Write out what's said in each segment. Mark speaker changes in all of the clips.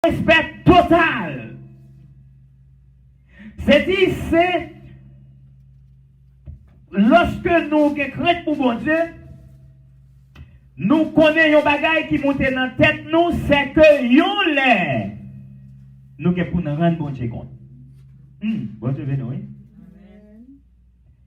Speaker 1: respect total. C'est-à-dire, c'est lorsque nous créons pour bon Dieu, nous connaissons un bagage qui monte dans la tête, nous, c'est que yon l'air. Nous pour nous rendre bon Dieu compte. Bon Dieu, oui.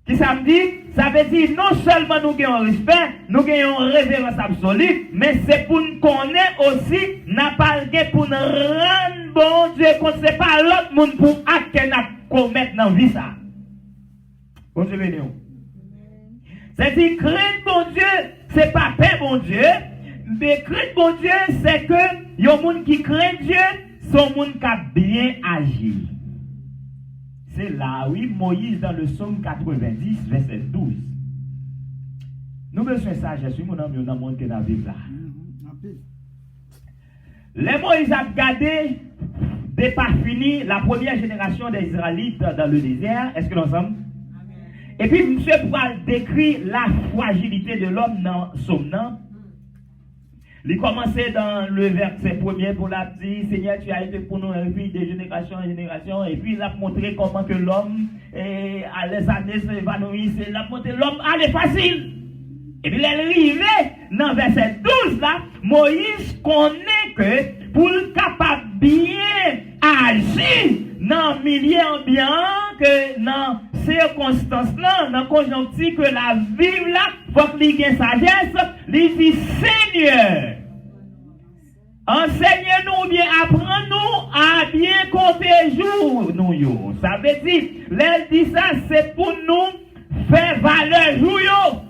Speaker 1: Qui ça me dit? Ça veut dire non seulement nous gagnons respect, nous gagnons révérence absolue, mais c'est pour nous connaître aussi, n'a pas pour nous rendre bon Dieu compte. C'est pas l'autre monde pour acte qu'on a commettre dans la vie ça. Bon Dieu, béni. C'est-à-dire, craindre bon Dieu, c'est pas peur bon Dieu, mais craindre bon Dieu, c'est que il y a des gens qui craignent Dieu, sont des gens qui ont bien agi. C'est là, oui, Moïse dans le psaume 90, verset 12. Nous besoin de sagesse, oui, mon ami, dans le monde que nous vivons là. Les Moïse a gardé, des pas fini, la première génération des Israélites dans le désert. Est-ce que nous sommes? Et puis, M. Paul décrit la fragilité de l'homme dans son nom. Il commençait dans le verset premier pour la dire, Seigneur, tu as été pour nous, et puis de génération en génération, et puis il a montré comment que l'homme, à les années s'évanouissent, il a montré l'homme allait facile. Et puis il est arrivé dans verset 12 là, Moïse connaît que pour le capable bien agir dans le milieu ambiant, que dans circonstances là, dans conjoncture que la vie là, faut qu'il y ait sagesse, il dit Seigneur, enseigne-nous bien, apprends-nous à bien compter jour, nous. Ça veut dire, l'aile dit ça, c'est pour nous faire valeur jour.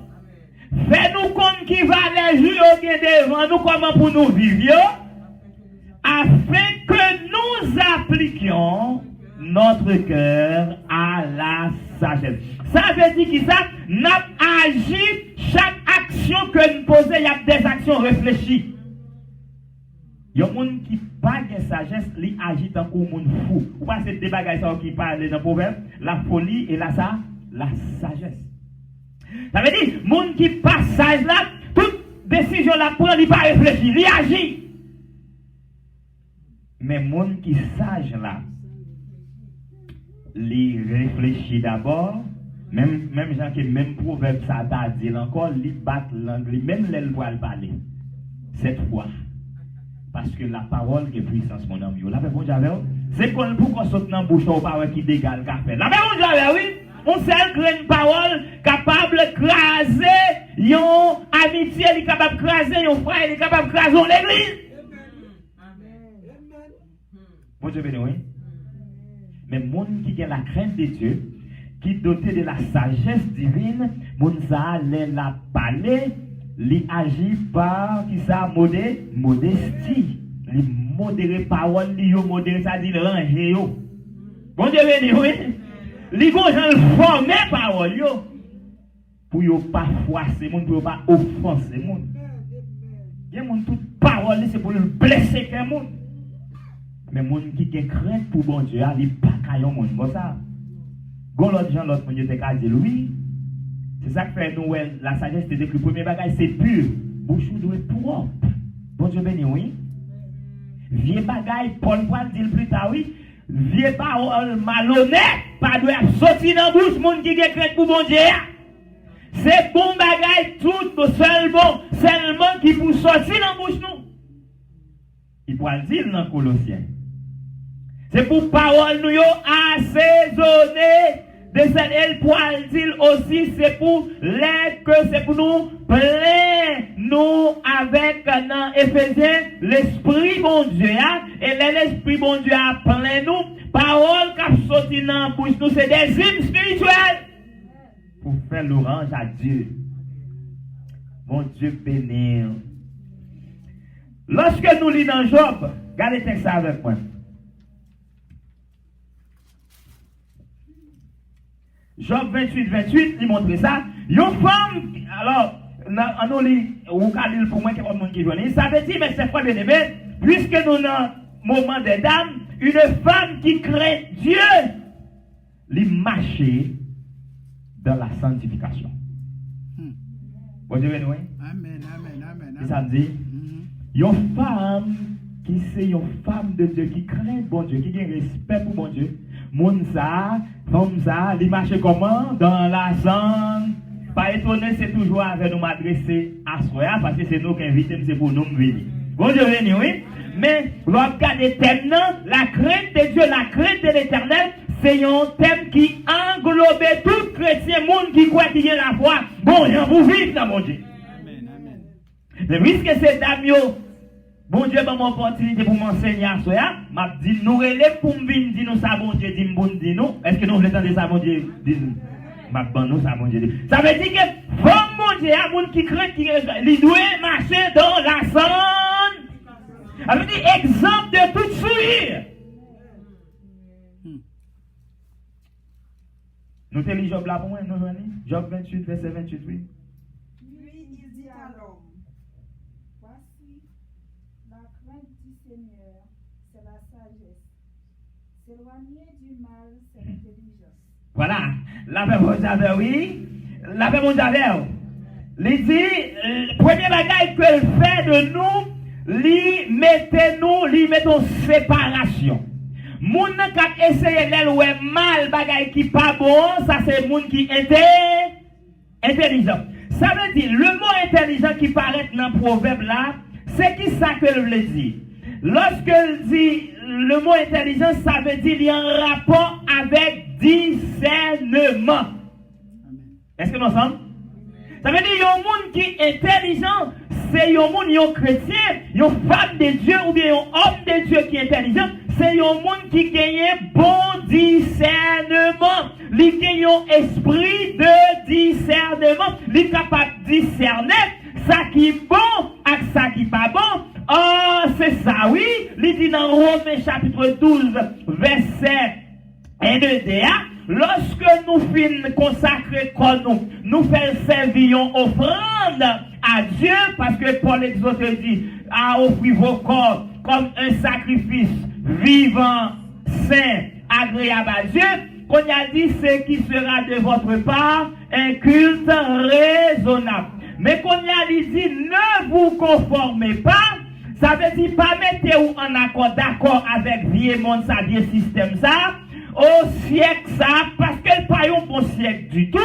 Speaker 1: Fais-nous compte qui valeur jour devant nous, comment pour nous vivre, afin que nous appliquions notre cœur à la sagesse. Ça veut dire que ça, nous agi chaque action que nous posons, il y a des actions réfléchies. Il y a des gens qui pas de sagesse, qui agit tant que monde fou. Ou pas ces débats qui parlent dans le proverbe, la folie et la sagesse. Ça veut dire, les gens qui pas sage là, toute décision la prend, il pas réfléchir, il agit. Mais les gens qui sage là, li réfléchit d'abord, même gens qui même proverbe ça t'a dit encore, li bat l'anglais, même l'elle voit le parler. Cette fois. Parce que la parole est puissance, mon ami. La bon Dieu, c'est qu'on pour qu'on saute dans la bouche, on parle qui dégage le café. La bon Dieu, oui. On sait une parole capable de craser, yon amitié, il est capable de craser, yon frère, il est capable de craser l'église. Bon Dieu, béni, oui. Mais les gens qui ont la crainte de Dieu, qui doté de la sagesse divine, moun ça la parler, li agit par qui ça modestie, li modéré parole, li yo modéré ça dit ranger yo. Bon Dieu béni, oui. Li gon jan former parole yo pour yo pas froisser moun, pour yo pas offenser moun. Gen moun toute parole c'est pour le blesser quelqu'un moun. Mais moun qui gen crainte pour bon Dieu, li pas kayon moun comme ça. Gon l'autre gens l'autre moun te ka dit oui. C'est ça que fait nous la sagesse te dit que le premier bagage c'est pur, bouche doit être propre. Bon Dieu béni oui. Vieux bagage Paul dit plus tard oui. Vieux parole malhonnête, pas doit sortir dans bouche moun qui gen crainte pour bon Dieu. C'est bon bagage tout seulement qui pour sortir dans bouche nous. Il pourra le dire dans Colossiens. C'est pour parole nous assaisonner de cette elle pourra le dire aussi c'est pour l'aide que c'est pour nous plein nous avec dans Éphésiens l'esprit bon Dieu et l'esprit bon Dieu a plein nous parole qui sorti dans bouche nous c'est des hymnes spirituels pour faire l'orange à Dieu. Bon Dieu bénir. Lorsque nous lisons dans Job, regardez le texte avec moi. Job 28, il montre ça. Une femme, alors, on lit, ou Khalil pour moi, qui est un monde qui joue. Ça veut dire, mais c'est pas bien aimé, puisque nous, dans le moment des dames, une femme qui craint Dieu, lui marcher dans la sanctification. Bon Dieu, oui.
Speaker 2: Amen.
Speaker 1: Et ça me dit, une femme qui c'est une femme de Dieu, qui craint bon Dieu, qui a respect pour bon Dieu. Moun ça, femme ça, il marche comment? Dans la sang. Pas étonné, c'est toujours avec nous m'adresser à soi, parce que c'est nous qui invitons, c'est pour nous venir. Bon Dieu venir, oui. Mais, lorsqu'on regarde le thème, la crainte de Dieu, la crainte de l'éternel, c'est un thème qui englobe tout chrétien, monde qui croit qu'il y a la foi. Bon, il vous vivre dans mon Dieu. Amen, amen. Mais puisque c'est Damio, bon Dieu, m'a mon opportunité pour m'enseigner à soi, m'a dit, nous relève pour me venir dire nous ça, bon Dieu, dit bon Dieu, nous. Est-ce que nous voulons entendre ça, bon Dieu, dit nous? M'a bon ça, bon Dieu. Ça veut dire que, comme mon Dieu, il y a monde qui craint, il doit marcher dans la sonde. Ça veut dire exemple de toute souillure. Nous t'es Job là pour moi, nous Job 28, verset 28, oui.
Speaker 2: Lui, il dit à l'homme, voici, la crainte du Seigneur, c'est la sagesse. S'éloigner du mal, c'est l'intelligence.
Speaker 1: Voilà, la paix mon Javel, oui. La paix mon Javel. Il dit, le premier bagage que fait de nous, lui mettons séparation. Moun qui essaye d'elle ouais mal bagay qui pas bon, ça c'est moun qui était intelligent. Ça veut dire le mot intelligent qui paraît dans le proverbe là, c'est qui ça que veut dire. Lorsqu'il dit le mot intelligent, ça veut dire il y a un rapport avec discernement. Est-ce que nous sommes? Ça veut dire il y a un monde qui est intelligent. C'est un monde, un chrétien, une femme de Dieu ou bien un homme de Dieu qui est intelligent. C'est un monde qui gagne bon discernement. Il gagne un esprit de discernement. Il est capable de discerner ça qui est bon et ça qui n'est pas bon. Oh, c'est ça, oui. Il dit dans Romains chapitre 12, verset 1 de DA. Lorsque nous finissons consacrer comme nous faisons servir une offrande à Dieu, parce que Paul exhorte dit à offrir vos corps comme un sacrifice vivant, saint, agréable à Dieu, qu'on a dit ce qui sera de votre part un culte raisonnable. Mais qu'on a dit ne vous conformez pas, ça veut dire pas mettez-vous en accord d'accord avec vieux monde, ça vieux système ça. Au siècle ça, parce que le pas un bon siècle du tout,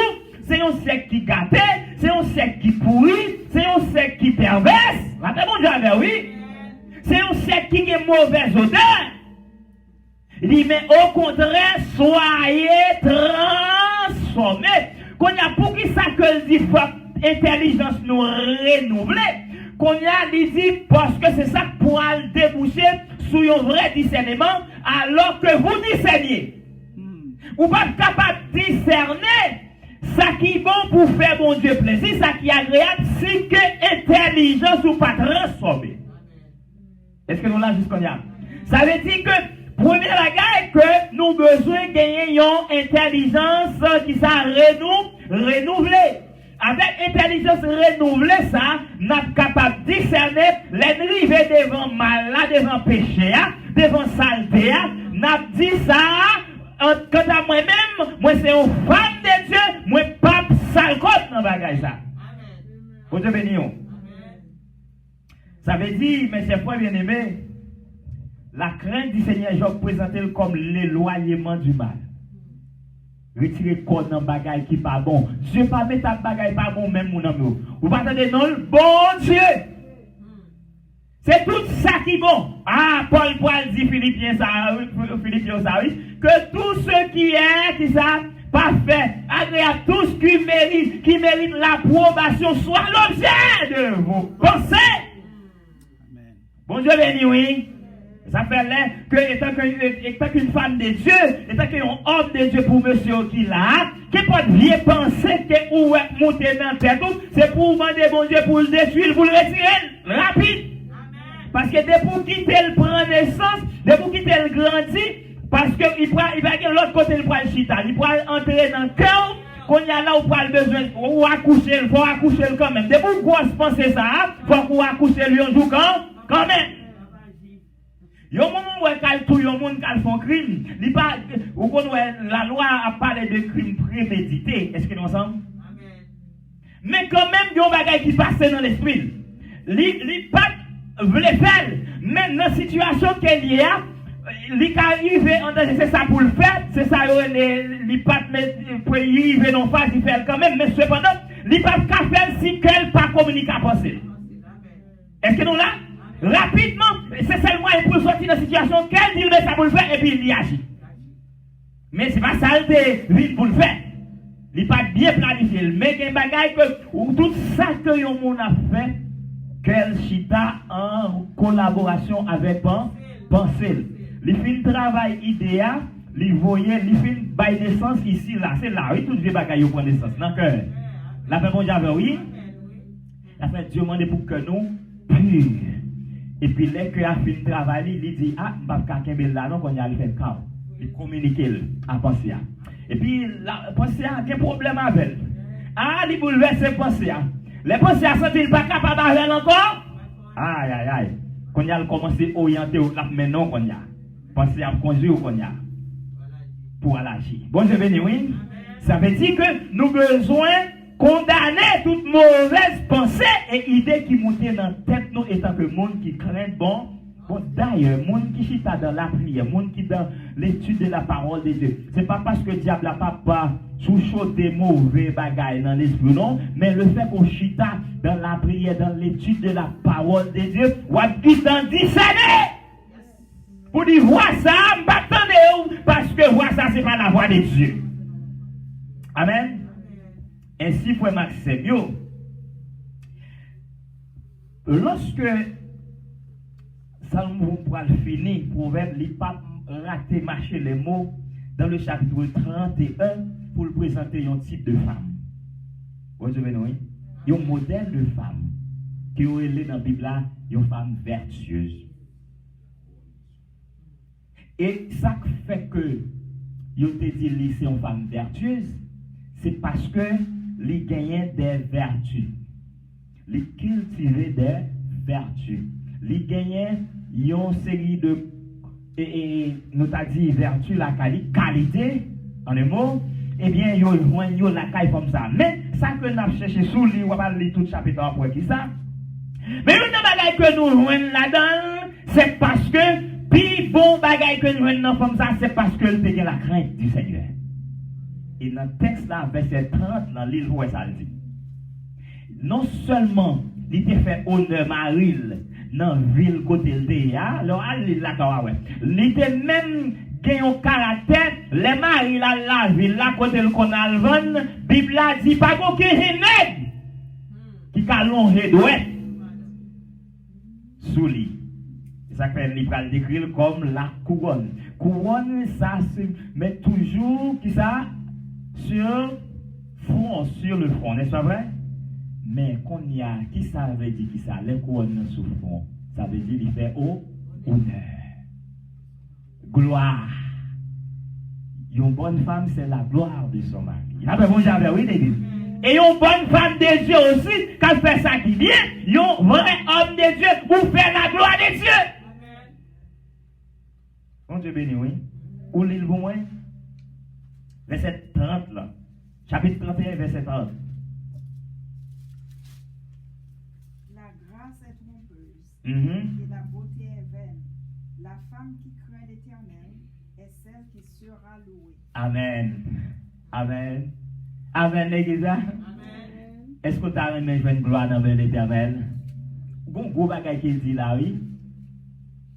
Speaker 1: c'est un siècle qui gâté, c'est un siècle qui pourri, c'est un siècle qui perverse. Attendez, mon Dieu, oui. C'est un siècle qui a mauvaise odeur. Il dit, mais au contraire, soyez transformés. Qu'on y a pour qui ça que le dit, faut intelligence nous renouveler. Qu'on y a dit, parce que c'est ça pour aller déboucher sur un vrai discernement, alors que vous discerniez. Ou pas capable de discerner ça qui est bon pour faire mon Dieu plaisir, ça qui est agréable, si que intelligence ou pas transformée. Est-ce que nous l'avons jusqu'à là? Ça veut dire que, premier bagage que nous besoin de gagner une intelligence qui s'est renouvelée. Avec intelligence renouvelée, ça, nous sommes capables de discerner les rivets devant mal, devant péché, devant saleté. Nous avons dit ça, quant à moi-même, moi c'est une femme de Dieu, moi pas sale côté dans le bagage ça. Vous Dieu béni. Ça veut dire, mes chers frères bien-aimés, la crainte du Seigneur, je présente comme l'éloignement du mal. Retirer code dans bagage qui pas bon. Dieu pas mettre ta bagage pas bon même mon ami. Vous pas attendre non bon Dieu. C'est tout ça qui est bon. Ah, Paul dit Philippiens ça oui, que tout ce qui est parfait, agréable, tout ce qui mérite l'approbation soit l'objet de vos pensées. Amen. Bon Dieu béni oui. Ça fait là que, étant qu'une femme de Dieu, étant qu'un homme de Dieu pour monsieur qui l'a, qui peut bien penser que ou monter dans la tête, c'est pour demander bon Dieu pour le détruire, pour le retirer, rapide. Amen. Parce que dès pour quitter le prend naissance, dès pour quitter le grandit, parce qu'il va aller l'autre côté, il prend le chita, il va entrer dans le cœur, qu'on y a là où il besoin, ou accoucher, il faut accoucher quand même. Dès pour quoi se penser ça, il faut qu'on accoucher lui un jour quand même. Il y a un moment où il y a un monde qui fait un crime. La loi a parlé de crime prémédité. Est-ce que nous ensemble? Mais quand même, il y a un bagage qui passe dans l'esprit. Il pas voulait faire, Mais dans la situation qu'elle y a, il arrive en danger, c'est ça pour le faire, c'est ça, il pas pour y arriver non face, il fait quand même, mais cependant, il pas qu'à faire si qu'elle pas communiquer à penser. Est-ce que nous là? Rapidement, c'est seulement pour sortir de la situation qu'elle dit ça pour le faire et puis il y agit. Mais c'est pas ça de vite pour le faire. Il n'est pas bien planifié. Mais il y a des bagages que tout ça que le monde a fait, qu'elle chita en collaboration avec pensée. Il fait un travail idéal, il voyait, il fait une bail d'essence ici, là, c'est là, oui, tout les bagages prennent d'essence. Donc, la fait bon j'avais oui. La fait Dieu demande pour que nous purs. Et puis, là, que a fait le travail, il dit, ah, je ne vais pas faire là, non, qu'on y a fait le cas. Il communique à penser. Et puis, la pensée a un problème avec elle. Ah, il bouleverse ses pensées. Les pensées ne sont pas capables d'arriver encore? Aïe, aïe, aïe. Qu'on y a commencé à orienter, mais non, qu'on y a. Pensée à conduire, qu'on y a. Pour agir. Bon, je vais dire, oui. Ça veut dire que nous avons besoin condamner toute mauvaise pensée et idée qui montent dans la tête nous étant que monde qui craint bon d'ailleurs monde qui chita dans la prière monde qui dans l'étude de la parole de Dieu c'est pas parce que le diable n'a pas sous des mauvais bagailles dans l'esprit non mais le fait qu'on chita dans la prière dans l'étude de la parole de Dieu ou qui t'en discerner pour dire voir ça m'attendez parce que voir ça c'est pas la voix de Dieu. Amen. Ainsi, pour Maxime, lorsque Salomon pourra le finir, proverbe, il n'a pas raté marcher les mots dans le chapitre 31 pour le présenter un type de femme. Vous voyez, il y a un modèle de femme qui est dans la Bible, une femme vertueuse. Et ça fait que, il te dit, c'est une femme vertueuse, c'est parce que les gagner des vertus, les cultiver des vertus, les gagner une série de nous t'a dit vertu la qualité en un mot eh bien yo la caille comme ça mais ça que nous avons cherché sous lui on va lire tout chapitre après qui ça mais une bagaille que nous joignons là-dedans c'est parce que puis bon bagaille que nous joignons comme ça c'est parce que le la crainte du Seigneur. Et dans le texte là, verset 30, dans l'île où ça dit. Non seulement il te fait honneur Maril dans la ville côté de l'Éa, alors il là ouais. Il te même gagné un caractère, les Maril à la ville là côté le Conalvan, Bible a dit pas qu'aucun nègre qui a longé doué sous lui. Ça fait il va le décrire comme la couronne. Couronne ça c'est mais toujours qui ça sur le front, n'est-ce pas vrai? Mais qu'on y a, qui ça veut dire qui ça? Les couronnes sur le front, ça veut dire qu'il fait honneur, gloire. Une bonne femme, c'est la gloire de son mari. Il a pas bon j'avais oui l'église. Et une bonne femme de Dieu aussi, quand fait ça qui vient, un vrai homme de Dieu pour faire la gloire de Dieu. Bon Dieu béni, oui. Où l'île vous moins? Verset 30 là. Chapitre 31, verset 30.
Speaker 2: La grâce est trompeuse et la beauté est vaine. La femme qui craint l'Éternel est celle qui sera louée.
Speaker 1: Amen. Amen. Amen, l'église. Amen. Est-ce que tu as aimé une gloire dans l'Éternel? Bon, gros bagage qui dit là, oui.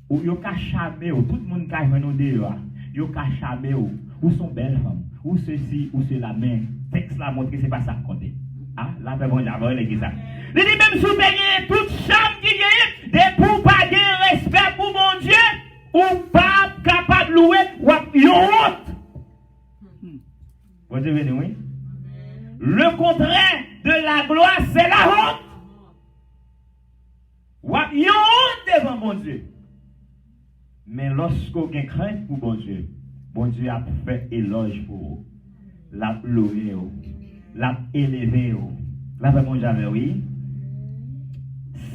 Speaker 1: Ou yo ka chamé, tout le monde ka joué nous dehors. Yo ka chamé, ou sont belles femmes. Ou ceci, ou cela, mais texte là montre que ce n'est pas ça compter. Ah, là, c'est bon, j'avais l'église. Il dit même sous payer toute chambre qui gagne, des pour pas gagner respect pour mon Dieu, ou pas capable de louer, ou yon honte. Vous avez oui? Le contraire de la gloire, c'est la honte. Ou yon honte devant mon Dieu. Mais lorsqu'on a crainte pour mon Dieu a fait éloge pour vous. L'a loué, l'a élevé. Là, vraiment, j'avais oui.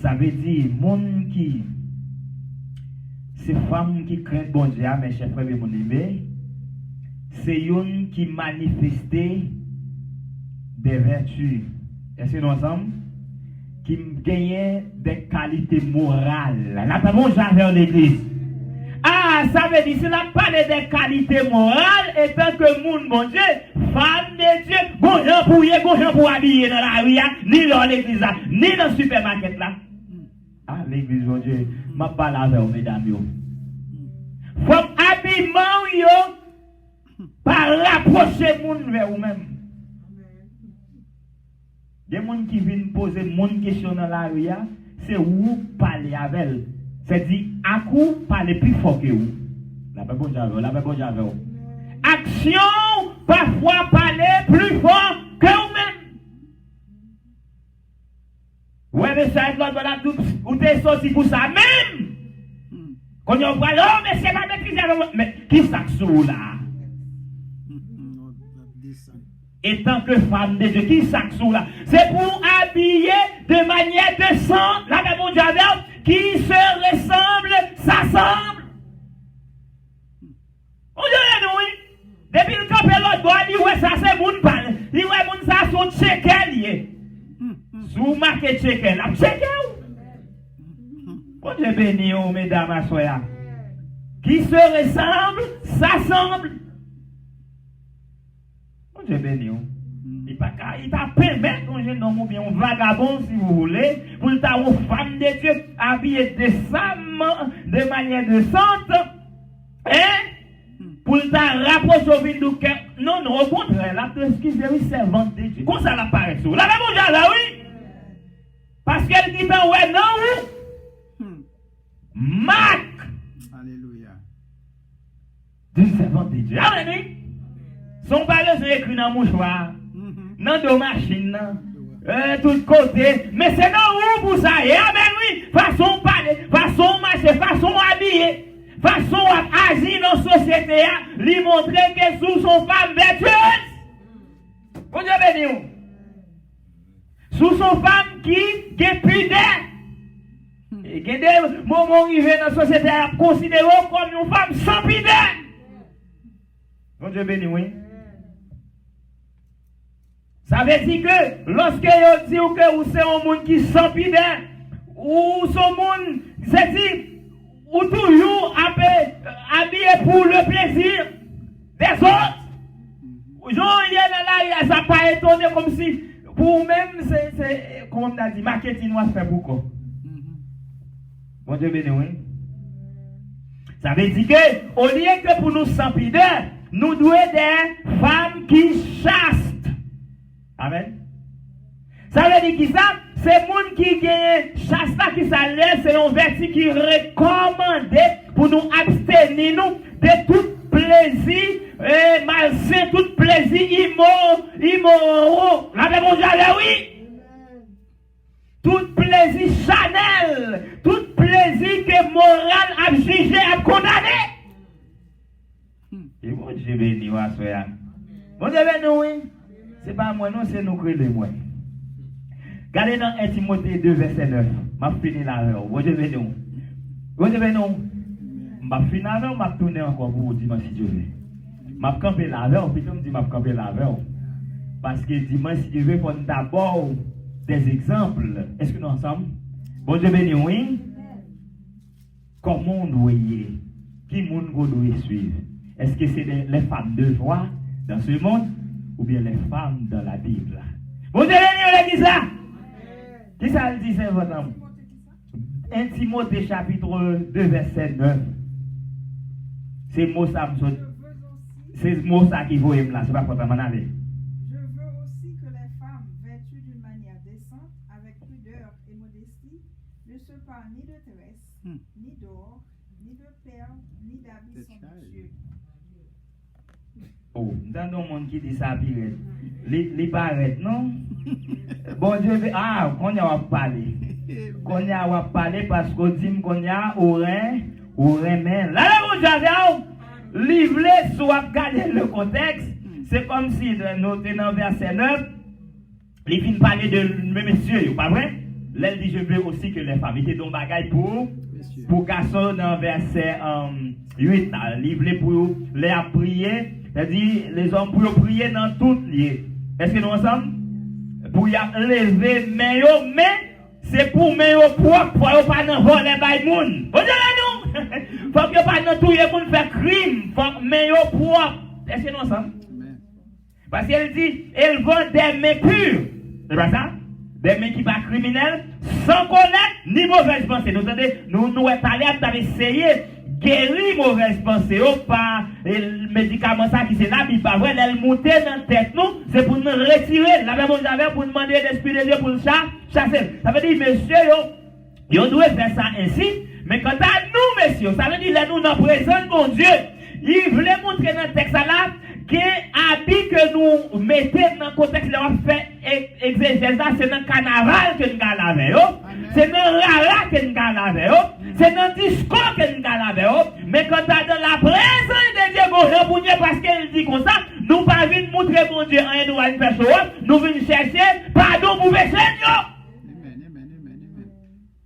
Speaker 1: Ça veut dire, monde qui, ces femmes qui craignent bon Dieu, mes chers frères et mon aimé, c'est une qui manifestait des vertus. Est-ce que nous ensemble? qui gagnait des qualités morales. Là, pas bon, j'avais l'église. Ah, ça veut dire, si on parle des qualités morales, et tant que moun, bon Dieu, femme de Dieu, bon gens pour habiller dans la rue, ni dans l'église, ni dans le supermarché là. Ah, l'église, bon Dieu, m'a pas avec vous, mesdames, yo. Faut habillement, yo, par rapprocher moun vers vous-même. Des gens qui viennent poser mon question dans la rue, c'est où parler avec elle. C'est-à-dire, à coup, parler plus fort que vous. La paix bon Dieu. Action, parfois parler plus fort que vous-même. Ouais, mais ça est là, vous êtes sorti pour ça même. Quand on voit, oh, mais c'est pas maîtrisé. Mais qui s'accroche là? Et tant que femme de Dieu, qui s'accroche là? C'est pour habiller de manière décente, la paix bon Dieu, qui se ressemble, s'assemble. On dirait nous, oui. Depuis le camp, l'autre doit dire, ouais, ça c'est moun parle. Il ouais, moun ça son tchekel. Sous marqué tchekel, la tchekel. Bon Dieu béni, mesdames, à soya. Qui se ressemble, s'assemble. Bon Dieu béni, il t'a permis un jeune homme ou bien un vagabond, si vous voulez, pour le temps une femme de Dieu habillée décemment, de manière décente, hein, pour le temps rapprocher au vide du cœur. Non, au contraire, la prescription servante de Dieu. Comment ça l'apparaît sur la même chose là, oui? Parce qu'elle dit dans ouais, non, Marc. Alléluia. D'une servante de Dieu. Amen. Son balai c'est écrit dans mon mouchoir. Dans deux machines, tout côté, mais c'est dans où pour ça, amen, oui, façon parler, façon marcher, façon habiller, façon agir dans la société, lui montrer que sous son femme vertueuse, vous avez béni, sous son femme qui est pudeur, et qui des moments arrivés dans la société, considéré comme une femme sans pudeur, vous avez béni, oui. Ça veut dire que lorsque vous dites que vous êtes un monde qui sent pudeur, ou son monde, c'est dit, ou toujours habillé pour le plaisir des autres. Ça n'a pas étonné comme si, pour vous-même, c'est, comme on a dit, marketing va se faire beaucoup. Bon Dieu béni, oui. Ça veut dire que, au lieu que pour nous sans pudeur, nous devons des femmes qui chassent. Amen. Ça veut dire qui ça? C'est moun qui gagne chasta qui ça laisse, c'est un verset qui recommande pour nous abstenir nous de tout plaisir malsain, tout plaisir immoral. La même chose, oui. Tout plaisir chanel, tout plaisir que moral a jugé, a condamné. Et mon Dieu béni, wa soya. Mon Dieu béni, oui. C'est pas moi, non, c'est nous créer les moi. Regardez dans 1 Timothée 2, verset 9. Je vais finir là. Vous devez nous. Vous devez nous. Je vais finir là, je vais tourner encore pour vous dimanche si Dieu veut. Je vais camper là, puis je me dis, je vais camper là. Parce que dimanche si Dieu veut, il faut d'abord des exemples. Est-ce que nous ensemble? Bon Dieu béni, oui. Comment on doit y qui monde doit suivre? Est-ce que c'est les femmes de joie dans ce monde? Ou bien les femmes dans la Bible. Vous avez dit, on dit ça? Qui ça le dit, c'est votre nom? 1 Timothée chapitre 2, verset 9. C'est mot ça, c'est mot ça qui vaut là, c'est pas pour m'en aller.
Speaker 2: Je veux aussi que les femmes, vêtues d'une manière décente, avec pudeur et modestie, ne se parlent ni de tresse, ni d'or, ni de perles, ni d'habits somptueux.
Speaker 1: Oh, dans le monde qui dit ça, les barrettes, non? Bon Dieu, qu'on y a parlé. Qu'on y a parlé parce qu'on dit qu'on y a au rein, mais là, vous avez livré, soit regarder le contexte, c'est comme si nous étions dans verset 9, les filles parlaient de messieurs, pas vrai? Là, il dit, je veux aussi que les femmes étaient dans le bagage pour garçons dans verset 8, livré pour les prier. C'est-à-dire, les hommes pour prier dans toutes les. Est-ce que nous ensemble? Pour y lever, mais c'est pour mettre au propre, pour pas dans voler by moun. Vous avez nous? Faut que pas dans tout le monde faire crime, faut mettre au propre. Est-ce que nous ensemble? Parce qu'elle dit, elle vend des mains pures. C'est pas ça? Des mains qui pas criminels, sans connaître ni mauvaise pensée. Nous entendez, nous parlé, nous avons essayé guérir mauvaise pensée par le médicament ça qui c'est la Bible, pas vrai, elle monter dans la tête nous, c'est pour nous retirer. La même chose pour demander l'esprit de Dieu pour le chasser. Ça veut dire, messieurs, ils doivent faire ça ainsi, mais quant à nous, messieurs, ça veut dire, là, nous, dans présence, mon Dieu, il voulait montrer dans le texte là, que habit que nous mettons dans le contexte de faire exégèse, c'est dans le carnaval que nous avons, c'est dans le rara que nous avons, c'est dans le discours que nous avons, mais quand dans la présence de Dieu, bon, parce qu'il dit comme ça, nous ne pas venir montrer mon Dieu un nous allons faire chose, nous venons chercher pardon pour péché.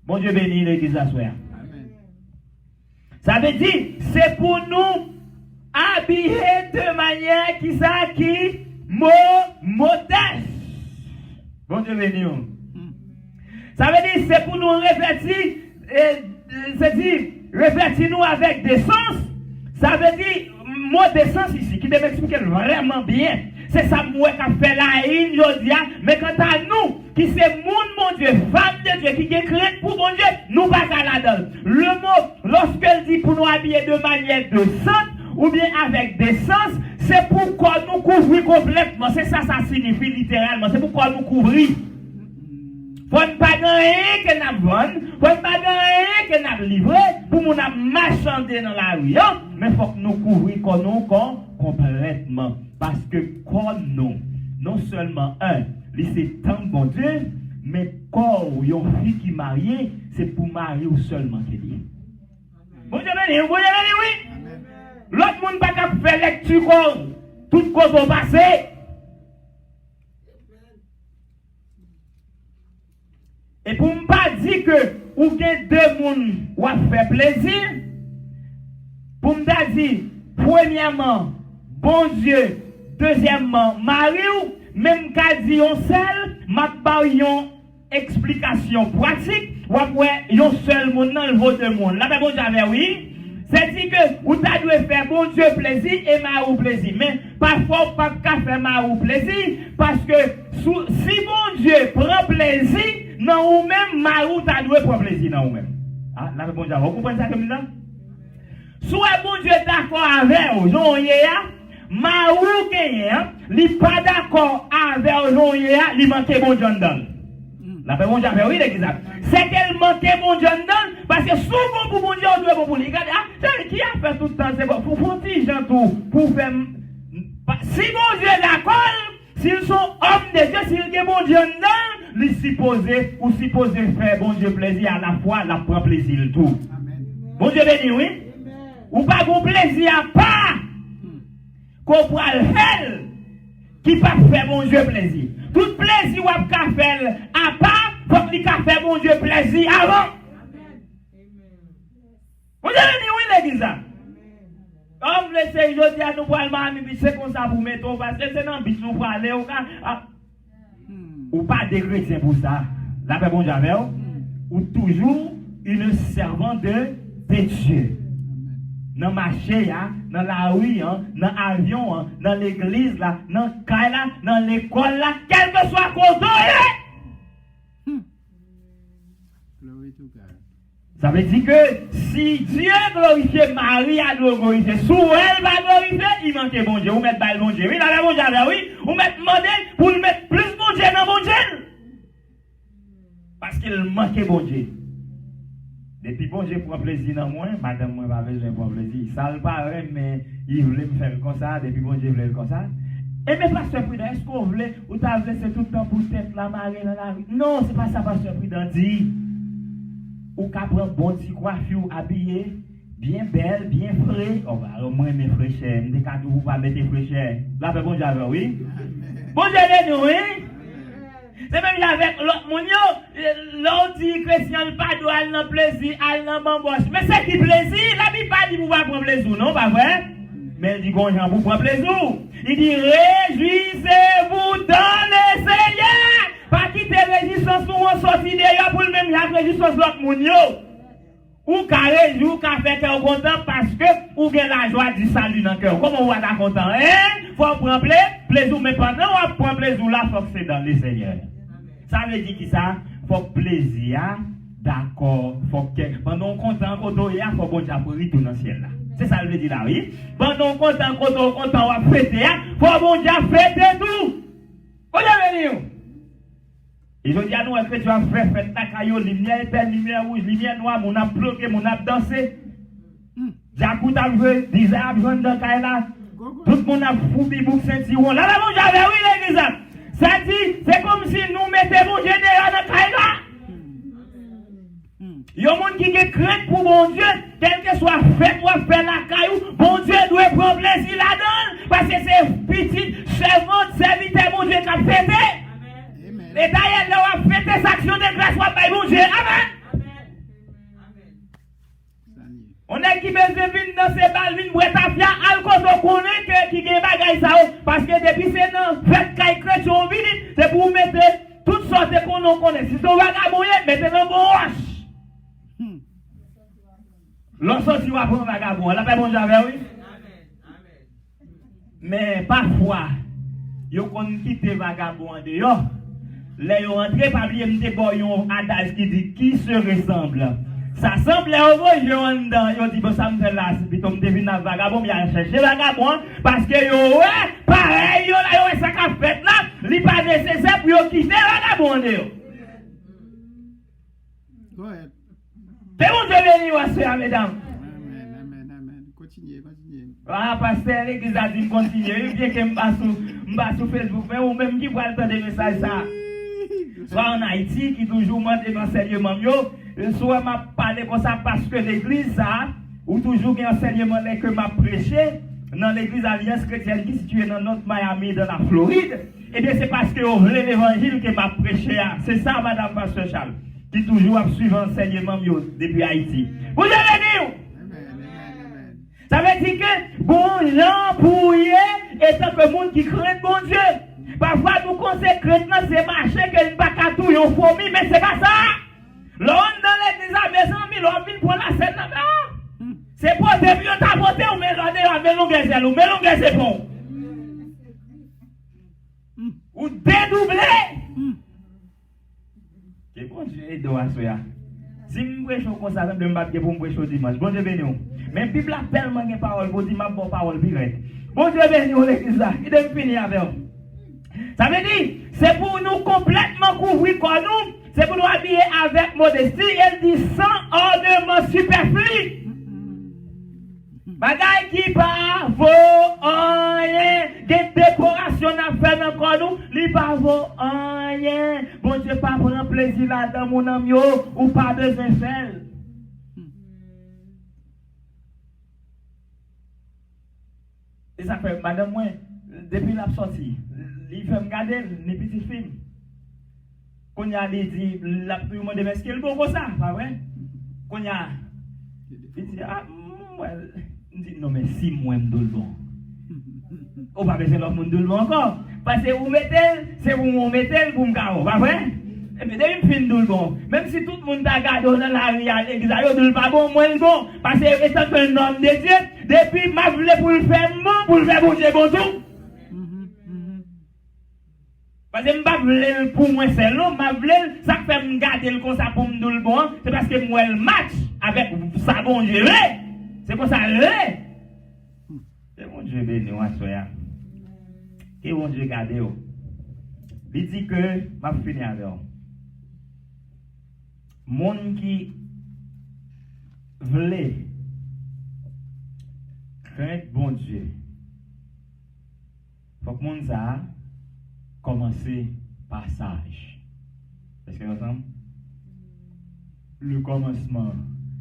Speaker 1: Bon Dieu bénit l'église à soi. Ça veut dire, c'est pour nous habillé de manière qui modeste. Bon Dieu béni. Ça veut dire c'est pour nous revêtir, revêtir nous avec des sens. Ça veut dire mot de sens ici, qui devait expliquer vraiment bien. C'est ça moi qui a fait la haine aujourd'hui, mais quant à nous, qui c'est mon Dieu, femme de Dieu, qui est créée pour mon Dieu, nous pas qu'à la donne. Le mot, lorsqu'elle dit pour nous habiller de manière de sainte, ou bien avec des sens, c'est pourquoi nous couvrir complètement. C'est ça, ça signifie littéralement. C'est pourquoi nous couvrir. Faut ne pas gagner que nous vendons, faut ne pas gagner que nous livrons, pour nous marchander dans la rue. Mais il faut que nous couvrir complètement. Parce que comme nous, non seulement c'est tant bon Dieu, mais quand une fille qui est mariée, c'est pour marier ou seulement qu'il dit. Vous avez dit oui? L'autre monde n'a pas fait lecture comme toute cause au passé. Et pour ne pas dire que ou bien deux mondes ou a fait plaisir, pour me dire, premièrement, bon Dieu, deuxièmement, Marie, même qu'à dire on seul, m'a pas une explication pratique, ou après, un seul monde dans le vaut de monde. Là, ben bon, j'avais oui. C'est-à-dire que vous devez faire bon Dieu plaisir et Marou plaisir. Mais parfois, pas qu'à faire Marou plaisir, parce que si bon Dieu prend plaisir, non ou même Marou doit prendre plaisir dans vous-même. Ah, là, bon Dieu, vous comprenez ça comme ça? Soit bon Dieu d'accord avec vous, non, Marou gagne, il n'est pas d'accord avec vous, il manque bon Dieu dedans. La paix, bon Dieu, oui, l'exemple. C'est qu'elle manquait mon Dieu dedans, parce que souvent pour mon Dieu, on doit pour lui. Regardez, qui a fait tout le temps, c'est bon, pour faire petit gens tout, pour faire. Si mon Dieu est d'accord, s'ils sont hommes de Dieu, s'ils ont mon Dieu dedans, ils supposés faire bon Dieu plaisir à la fois, la prend plaisir tout. Amen. Bon Dieu béni, oui? Amen. Ou pas bon plaisir à part, qu'on pourra le faire, qui pas faire bon Dieu plaisir. Tout plaisir ou à faire à part, faut qu'il fait bon Dieu plaisir avant. Vous avez dit oui, l'église. Comme le Seigneur dit à nous pour aller, c'est comme ça pour mettre, parce que c'est dans le but nous pour aller, ou pas des chrétiens pour ça. La paix bon Dieu, ou toujours une servante de Dieu. Dans le marché, dans la rue, dans l'avion, dans l'église, dans le cas, dans l'école, quel que soit le côté. Ça veut dire que si Dieu glorifie Marie, a glorifié, sous elle va glorifier, il manque bon Dieu. Ou mettre balle bon Dieu. Oui, là, bon Dieu, oui. Ou mettre modèle pour mettre plus bon Dieu dans bon Dieu. Parce qu'il manque bon Dieu. Depuis bon Dieu prend plaisir dans moi, madame, moi, pas besoin de prendre plaisir. Ça le paraît, mais il voulait me faire comme ça, depuis bon Dieu voulait comme ça. Et mais pasteur Prudent, est-ce qu'on voulait, ou t'as laissé tout le temps pour tête la marée dans la rue? Non, c'est pas ça, pasteur Prudent dit. Ou qu'à prendre bon petit coiffure habillé, bien belle, bien frais. On va au moins mes fraîcheurs, des cadeaux, vous pas mettre fraîcheurs. Là, bon Dieu, oui. Bon Dieu, oui. C'est même avec l'autre monde, l'autre dit chrétien, pas doit aller dans plaisir, aller dans bamboche. Mais c'est qui plaisir? La Bible pas dit pour pas prendre plaisir, non, pas vrai? Mais il dit qu'on j'en pour prendre plaisir. Il dit réjouissez-vous dans le Seigneur. Pas quitter quitter résistance nous on sorti d'ailleurs pour le même la résistance l'autre moun yo. Ou carré jour qu'a fait cœur content parce que ou gain la joie du salut dans cœur. Comment on va être content hein? Faut prendre plaisir mais pendant on prend plaisir là faut que c'est dans le Seigneur. Ça veut dire qui ça? Faut plaisir d'accord, faut que pendant content quand il y a faut bon Dieu pour retourner dans le ciel là. C'est ça le veut dire là oui. Pendant content quand on va fêter faut bon Dieu fêter tout. Vous avez venu. Et je dis à nous, est-ce que tu as fait ta caillou, lumière belle, lumière rouge, lumière noire, mon a bloqué, mon a dansé. Jacou t'a joué, disait à besoin de caille là. Tout le monde a foutu bouc Saint-Tiron. Là, mon Dieu, oui, l'église. Ça dit, c'est comme si nous mettons mon Dieu derrière la caille là. Il y a des gens qui ont crainte pour mon Dieu, quel que soit fait ou fait la caillou, mon Dieu doit prendre plaisir là-dedans, parce que c'est petit, servante, serviteur, mon Dieu qui a fêté. Et d'ailleurs, là, on a fêté cette action de grâce, on va mon Dieu. Amen. On est qui besoin de venir dans ces balles, venir boire ta fia, alcool, on connaît qui gagne bagaille ça, parce que depuis c'est dans fête caille chrétien, c'est pour mettre toutes sortes de qu'on connaît. Si c'est un vagabond, mettez dans bon roche. L'on sorti va prendre vagabond. La paix bon j'avais oui. Mais parfois, yo kon quitter vagabond en dehors. Là yo rentré pas oublier m'te boyon adage qui dit qui se ressemble. Ça semble au moins yo en dedans, yo dit bon ça me fait là, puis comme devine dans vagabond, il a cherché vagabond parce que yo ouais, pareil yo là yo ça qu'a fait là, li pas nécessaire pour yo quitter vagabond en dehors. C'est bon Dieu béni, soeur, mesdames.
Speaker 3: Amen. Continuez.
Speaker 1: Ah, pasteur, l'église a dit continuer. Bien que je passe sur Facebook, mais ou même qui voit le temps des messages, ça. Soit en Haïti, qui toujours monte l'enseignement, soit m'a parlé comme ça parce que l'église, ça, ou toujours un enseignement que m'a prêché dans l'église Alliance chrétienne qui est située dans notre Miami, dans la Floride. Eh bien, c'est parce que vous voulez l'évangile que m'a prêché. C'est ça, madame pasteur Charles. Qui toujours a suivi l'enseignement depuis Haïti. Vous avez dit? Ça veut dire que bon gens pour y est tant que monde qui craint bon Dieu. Parfois nous consécrons dans ces marchés que nous pas qu'à tout yon fourmi, mais c'est pas ça. L'on dans l'église à mes amis, l'on vient pour la scène là. C'est pour depuis on t'a voté ou mélangez c'est bon. Ou dédoubler. Que bon Dieu aide à soya. Si je prêche comme ça, je ne vais pas pour me prêcher dimanche. Bon Dieu béni. Mais la Bible a tellement de paroles pour dire ma bonne parole direct. Bon Dieu béni l'église là. Il est fini avec vous. Ça veut dire, c'est pour nous complètement couvrir comme nous. C'est pour nous habiller avec modestie. Elle dit sans ornement superflu. Bagaille qui pas vaut rien. Des décorations à faire dans le nous, li pas vaut rien. Bon Dieu pas prendre plaisir là-dedans mon ami ou pas besoin faire. Et ça fait madame moi depuis la sortie, il fait me regarder les petits films. Quand il a dit la tout le monde est ce qu'il bon comme ça, pas vrai? Quand il a dit ah moi dit non mais si moi me donne bon. On va besoin l'autre monde de le encore parce que vous mettez c'est vous mettez pour me garo, pas vrai? Et puis depuis fin de bon, même si tout le monde t'a gardé dans la réalité, l'église de pas bon, moi le bon parce que étant un homme de Dieu, depuis m'a voulu pour le faire bon, pour le faire bon Dieu bon tout. Parce que je ne veux pas pour moi c'est long, je veux ça fait me garder le comme ça pour me dire le bon, c'est parce que moi le match avec ça bon Dieu. C'est comme ça c'est bon Dieu béni moi soya. Que bon Dieu garde yo. Il dit que m'a fini avec vous. Monde qui veut craindre bon Dieu. Faut que monde ça commencer par sage. Est-ce que vous entendez? Le commencement.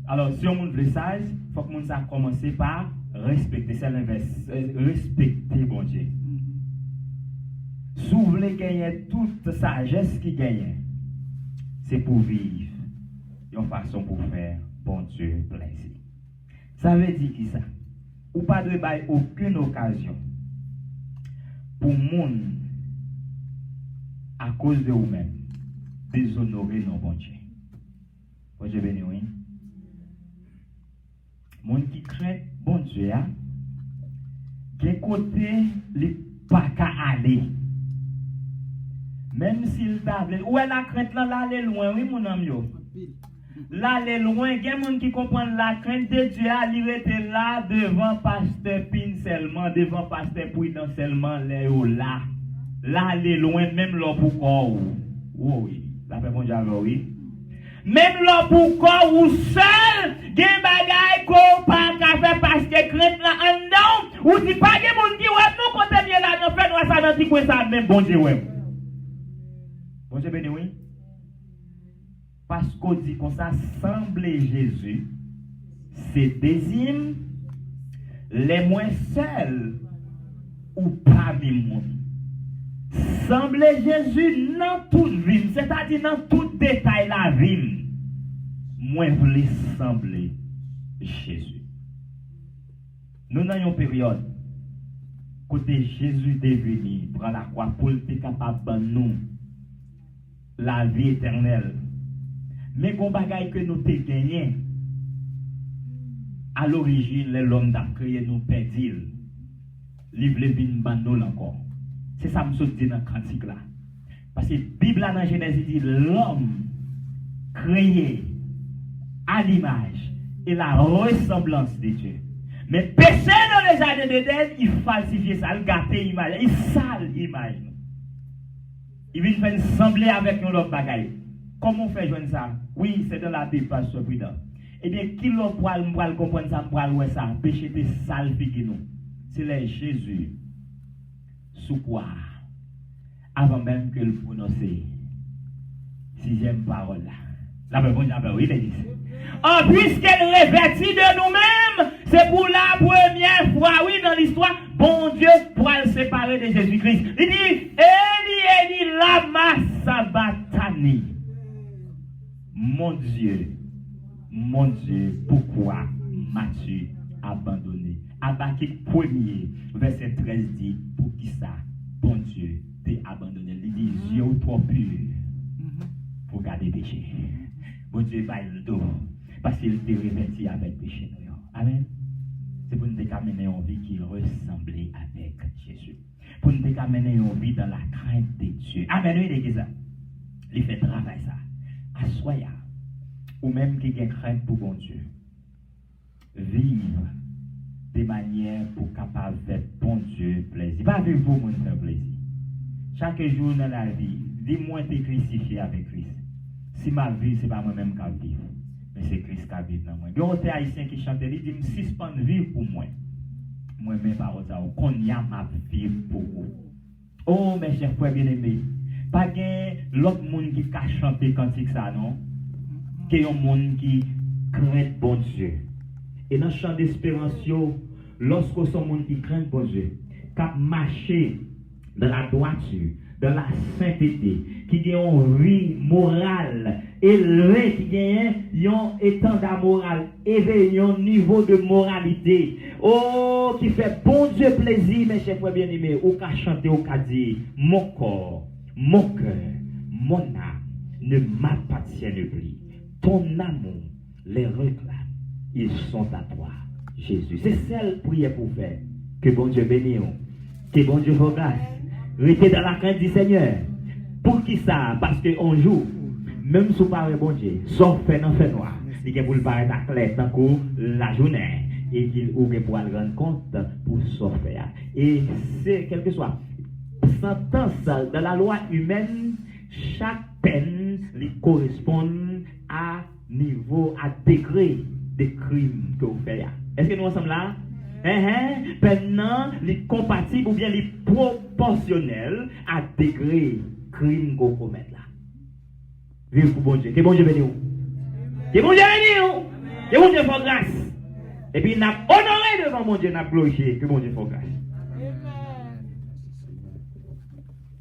Speaker 1: Alors, si on veut sage, il faut que monde ça commencer par respecter. C'est l'inverse. Respecter bon Dieu. Si vous voulez gagner toute sagesse qui gagne, c'est pour vivre. Une façon pour faire bon Dieu plaisir. Ça veut dire qui ça? Ou pas de bail aucune occasion pour monde à cause de vous-même déshonorer nos bon Dieu. Bon Dieu béni, oui. Mon qui craint bon Dieu, quel côté les pas qu'à aller. Même s'il t'a appelé, où est la crainte là, là, elle est loin, oui, mon ami. Là, elle est loin, il y a des gens qui comprennent la crainte de Dieu, il était là devant pasteur Pin seulement, devant pasteur Prudent seulement, là. Là, elle est loin, même là pour corps. Oui, la fait bon Dieu, oui. Même là pour corps ou seul, des bagailles qu'on pas qu'à faire parce que crainte là en dedans, ou dit pas des monde qui ouais, nous côté bien là, nous fait nous ça dans petit coin ça même bon Dieu ouais. Bon Dieu béni oui. Parce qu'on dit qu'on ça sembler Jésus, c'est désigne les moins seuls ou parmi monde. Sembler Jésus dans toute vie, c'est-à-dire dans tout détail la vie. Moi, je voulais sembler Jésus. Nous avons une période, côté Jésus est venu, prendre la croix pour être capable de nous la vie éternelle. Mais qu'on bagaille que nous avons gagné, à l'origine, l'homme a créé nous perdus. Il voulait venir nous encore. C'est ça que je dis dans le cantique là. Parce que la Bible dans Genèse dit l'homme créé à l'image et la ressemblance de Dieu. Mais péché dans les jardins d'Éden, il falsifie ça, il gâte l'image, il sale l'image. Il vient faire sembler avec nous l'autre bagaille. Comment on fait joindre ça? Oui, c'est dans la Bible, pasteur Prudent. Eh bien, qui l'on pourra comprendre ça, pourra voir ça? Péché est sale figure nous. C'est le Jésus. Sous quoi? Avant même que le prononcer. Sixième parole là. La bonne oui, il dit. Oh, puisqu'elle revêtit de nous-mêmes, c'est pour la première fois, oui, dans l'histoire, bon Dieu pourra le séparer de Jésus-Christ. Il dit, Eli, lama sabachthani. Mon Dieu, pourquoi m'as-tu abandonné? Habakkuk 1er, verset 13 dit, pour qui ça, bon Dieu, t'es abandonné. Il dit, yeux trop purs pour garder péché. Bon Dieu, va le dos, parce qu'il t'est revêtu avec péché. Amen. C'est pour nous amener une vie qui ressemblait avec Jésus. Pour nous amener une vie dans la crainte de Dieu. Amen, oui, l'église. Il fait travail ça. Assoya, ou même qui a crainte pour bon Dieu. Vivre de manière pour capable faire bon Dieu plaisir. Pas vivre pour mon faire plaisir. Chaque jour dans la vie, dis-moi t'es crucifié avec Christ. Si ma vie, c'est pas moi-même qui vivre, mais c'est Christ qui vit dans moi. Il y a des haïtiens qui chantent, ils disent, suspend vivre pour moi. Moi, mes paroles, qu'on y a ma vie pour vous. Oh, mes chers frères bien-aimés, pas l'autre monde qui a chanté cantique ça, non? Qu'il y a un monde qui craint bon Dieu. Et dans le champ d'espérance, lorsque son monde qui craint bon Dieu, qui a marché dans la droiture, dans la sainteté, qui a une vie morale élevée, qui a un étendard moral élevé, un niveau de moralité, oh, qui fait bon Dieu plaisir, mes chers frères bien-aimés, ou qu'a chanté, ou qu'a dit, mon corps, mon cœur, mon âme ne m'appartiennent plus. Ton amour les réclame. Ils sont à toi, Jésus. C'est celle prière pour faire. Que bon Dieu bénisse. Que bon Dieu vous grâce. Restez dans la crainte du Seigneur. Pour qui ça? Parce qu'on joue. Même si vous parlez bon Dieu, sauf fait dans fait noir. Il y a pour le paraître à clair tant que la journée. Et qu'il ouvre pour le rendre compte pour sortir. Et c'est quelque soit. Sentence dans la loi humaine, chaque peine lui correspond à niveau, à degré de crime que vous faites. Est-ce que nous ensemble là? Maintenant, les compatibles ou bien les proportionnels à degré crime que vous commettez là. Vive pour bon Dieu. Que bon Dieu bénisse. Que bon Dieu bénisse. Que bon Dieu fasse grâce. Et puis, nous honoré devant mon Dieu, nous glorifié. Que bon Dieu fasse grâce.